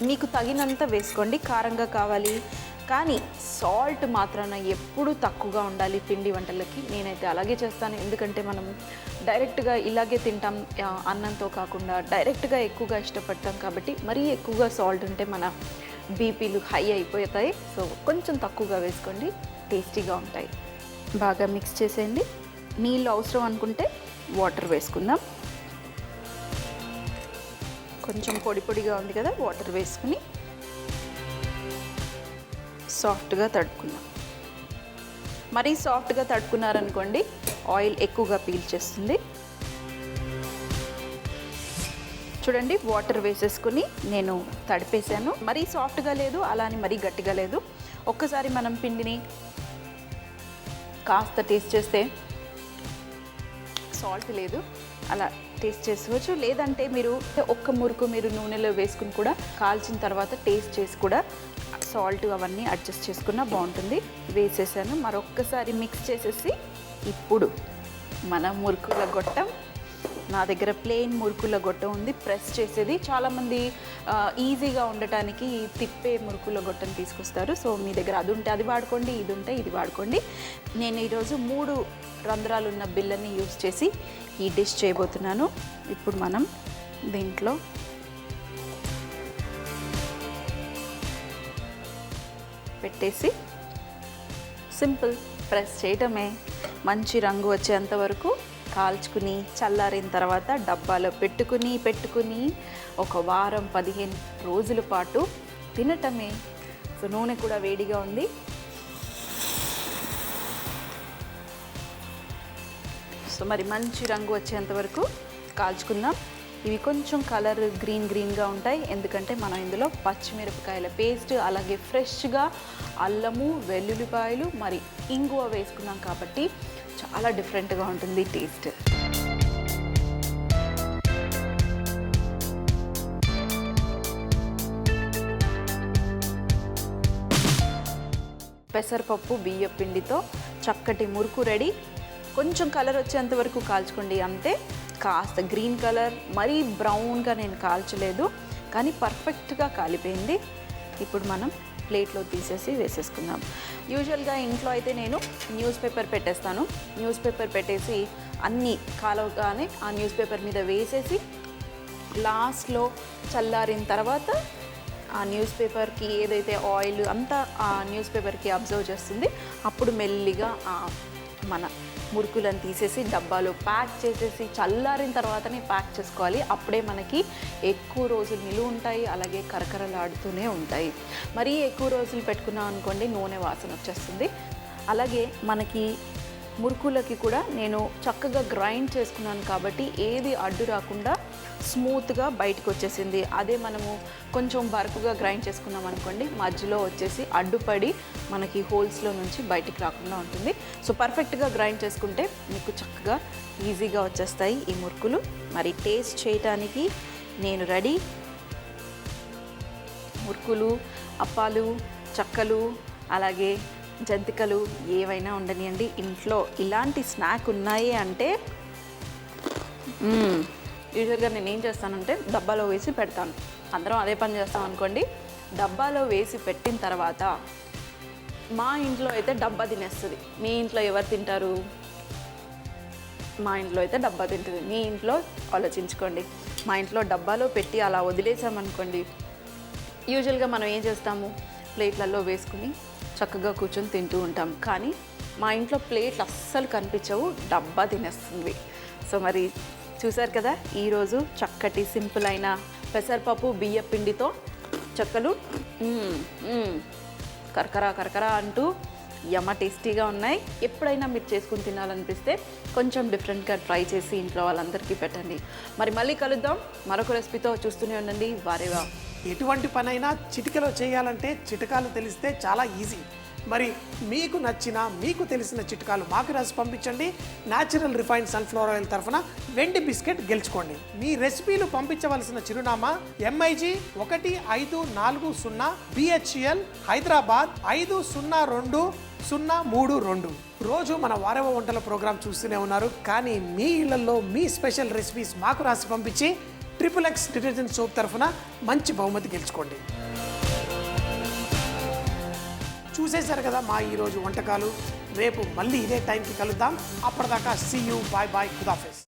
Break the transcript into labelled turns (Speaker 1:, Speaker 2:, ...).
Speaker 1: మీకు తగినంత వేసుకోండి, కారంగా కావాలి కానీ సాల్ట్ మాత్రాన ఎప్పుడూ తక్కువగా ఉండాలి పిండి వంటలకి. నేనైతే అలాగే చేస్తాను, ఎందుకంటే మనం డైరెక్ట్గా ఇలాగే తింటాం అన్నంతో కాకుండా, డైరెక్ట్గా ఎక్కువగా ఇష్టపడతాం కాబట్టి మరీ ఎక్కువగా సాల్ట్ ఉంటే మన బీపీలు హై అయిపోతాయి. సో కొంచెం తక్కువగా వేసుకోండి, టేస్టీగా ఉంటాయి. బాగా మిక్స్ చేసేయండి. నీళ్ళు అవసరం అనుకుంటే వాటర్ వేసుకుందాం. కొంచెం పొడి పొడిగా ఉంది కదా, వాటర్ వేసుకుని సాఫ్ట్గా తడుపుకుందాం. మరీ సాఫ్ట్గా తడుపుకున్నారనుకోండి ఆయిల్ ఎక్కువగా పీల్చేస్తుంది. చూడండి, వాటర్ వేసేసుకుని నేను తడిపేసాను. మరీ సాఫ్ట్గా లేదు, అలా అని మరీ గట్టిగా లేదు. ఒక్కసారి మనం పిండిని కాస్త టేస్ట్ చేస్తే సాల్ట్ లేదు అలా టేస్ట్ చేసుకోవచ్చు. లేదంటే మీరు ఒక్క మురుకు మీరు నూనెలో వేసుకుని కూడా కాల్చిన తర్వాత టేస్ట్ చేసి కూడా సాల్ట్ అవన్నీ అడ్జస్ట్ చేసుకున్నా బాగుంటుంది. వేసేసాను. మరొక్కసారి మిక్స్ చేసేసి ఇప్పుడు మన మురుకుల గొట్టం, నా దగ్గర ప్లెయిన్ మురుకుల గొట్టం ఉంది, ప్రెస్ చేసేది. చాలామంది ఈజీగా ఉండటానికి తిప్పే మురుకుల గొట్టం తీసుకొస్తారు. సో మీ దగ్గర అది ఉంటే అది వాడుకోండి, ఇది ఉంటే ఇది వాడుకోండి. నేను ఈరోజు 3 రంధ్రాలు ఉన్న బిళ్ళని యూజ్ చేసి ఈ డిష్ చేయబోతున్నాను. ఇప్పుడు మనం దీంట్లో పెట్టేసి సింపుల్ ప్రెస్ చేయటమే. మంచి రంగు వచ్చేంత వరకు కాల్చుకుని చల్లారిన తర్వాత డబ్బాలో పెట్టుకుని ఒక వారం 15 రోజుల పాటు తినటమే. సో నూనె కూడా వేడిగా ఉంది. సో మరి మంచి రంగు వచ్చేంత వరకు కాల్చుకుందాం. ఇవి కొంచెం కలర్ గ్రీన్గా ఉంటాయి, ఎందుకంటే మనం ఇందులో పచ్చిమిరపకాయల పేస్ట్, అలాగే ఫ్రెష్గా అల్లము, వెల్లుల్లిపాయలు, మరి ఇంగువ వేసుకున్నాం కాబట్టి చాలా డిఫరెంట్గా ఉంటుంది టేస్ట్. పెసరపప్పు బియ్య పిండితో చక్కటి మురుకు రెడీ. కొంచెం కలర్ వచ్చేంత వరకు కాల్చుకోండి అంతే. కాస్త గ్రీన్ కలర్, మరీ బ్రౌన్గా నేను కాల్చలేదు, కానీ పర్ఫెక్ట్గా కాలిపోయింది. ఇప్పుడు మనం ప్లేట్లో తీసేసి వేసేసుకుందాం. యూజువల్గా ఇంట్లో అయితే నేను న్యూస్ పేపర్ పెట్టేస్తాను. న్యూస్ పేపర్ పెట్టేసి అన్నీ కాలవగానే ఆ న్యూస్ పేపర్ మీద వేసేసి లాస్ట్లో చల్లారిన తర్వాత ఆ న్యూస్ పేపర్కి ఏదైతే ఆయిల్ అంతా ఆ న్యూస్ పేపర్కి అబ్జర్వ్ చేస్తుంది, అప్పుడు మెల్లిగా మన మురుకులను తీసేసి డబ్బాలో ప్యాక్ చేసేసి చల్లారిన తర్వాతనే ప్యాక్ చేసుకోవాలి. అప్పుడే మనకి ఎక్కువ రోజులు నిలువ ఉంటాయి, అలాగే కరకరలాడుతూనే ఉంటాయి. మరీ ఎక్కువ రోజులు పెట్టుకున్నాం అనుకోండి నూనె వాసన వచ్చేస్తుంది. అలాగే మనకి మురుకులకి కూడా నేను చక్కగా గ్రైండ్ చేసుకున్నాను కాబట్టి ఏది అడ్డు రాకుండా స్మూత్గా బయటకు వచ్చేసింది. అదే మనము కొంచెం బరకుగా గ్రైండ్ చేసుకున్నాం అనుకోండి మధ్యలో వచ్చేసి అడ్డుపడి మనకి హోల్స్లో నుంచి బయటికి రాకుండా ఉంటుంది. సో పర్ఫెక్ట్గా గ్రైండ్ చేసుకుంటే మీకు చక్కగా ఈజీగా వచ్చేస్తాయి ఈ మురుకులు. మరి టేస్ట్ చేయటానికి నేను రెడీ. మురుకులు, అప్పాలు, చక్కలు, అలాగే జంతికలు ఏవైనా ఉండనియండి, ఇంట్లో ఇలాంటి స్నాక్ ఉన్నాయి అంటే యూజువల్గా నేను ఏం చేస్తానంటే డబ్బాలో వేసి పెడతాను. అందరం అదే పని చేస్తాం అనుకోండి. డబ్బాలో వేసి పెట్టిన తర్వాత మా ఇంట్లో అయితే డబ్బా తినేస్తుంది. మీ ఇంట్లో ఎవరు తింటారు? మా ఇంట్లో అయితే డబ్బా తింటుంది. మీ ఇంట్లో ఆలోచించుకోండి. మా ఇంట్లో డబ్బాలో పెట్టి అలా వదిలేసామనుకోండి, యూజువల్గా మనం ఏం చేస్తాము, ప్లేట్లలో వేసుకుని చక్కగా కూర్చొని తింటూ ఉంటాం. కానీ మా ఇంట్లో ప్లేట్లు అస్సలు కనిపించవు, డబ్బా తినేస్తుంది. సో మరి చూసారు కదా, ఈరోజు చక్కటి సింపుల్ అయిన పెసరపప్పు బియ్య పిండితో చక్కలు కరకర అంటూ యమ్మ టేస్టీగా ఉన్నాయి. ఎప్పుడైనా మీరు చేసుకుని తినాలనిపిస్తే కొంచెం డిఫరెంట్గా ట్రై చేసి ఇంట్లో వాళ్ళందరికీ పెట్టండి. మరి మళ్ళీ కలుద్దాం మరొక రెసిపీతో. చూస్తూనే ఉండండి వారేవా.
Speaker 2: ఎటువంటి పనైనా చిటికలో చేయాలంటే చిట్కాలు తెలిస్తే చాలా ఈజీ. మరి మీకు నచ్చిన మీకు తెలిసిన చిట్కాలు మాకు రాసి పంపించండి. న్యాచురల్ రిఫైన్డ్ సన్ఫ్లవర్ ఆయిల్ తరఫున వెండి బిస్కెట్ గెలుచుకోండి. మీ రెసిపీలు పంపించవలసిన చిరునామా MIG 1540 BHL హైదరాబాద్ 502032. రోజు మన వారవ వంటల ప్రోగ్రాం చూస్తూనే ఉన్నారు, కానీ మీ ఇళ్లలో మీ స్పెషల్ రెసిపీస్ మాకు రాసి పంపించి XXX డిటర్జెంట్ సోప్ తరఫున మంచి బహుమతి గెలుచుకోండి. చూసేశారు కదా మా ఈరోజు వంటకాలు. రేపు మళ్ళీ ఇదే టైంకి కలుద్దాం. అప్పటిదాకా సీ యూ, బాయ్ బాయ్, ఖుదాఫిజ్.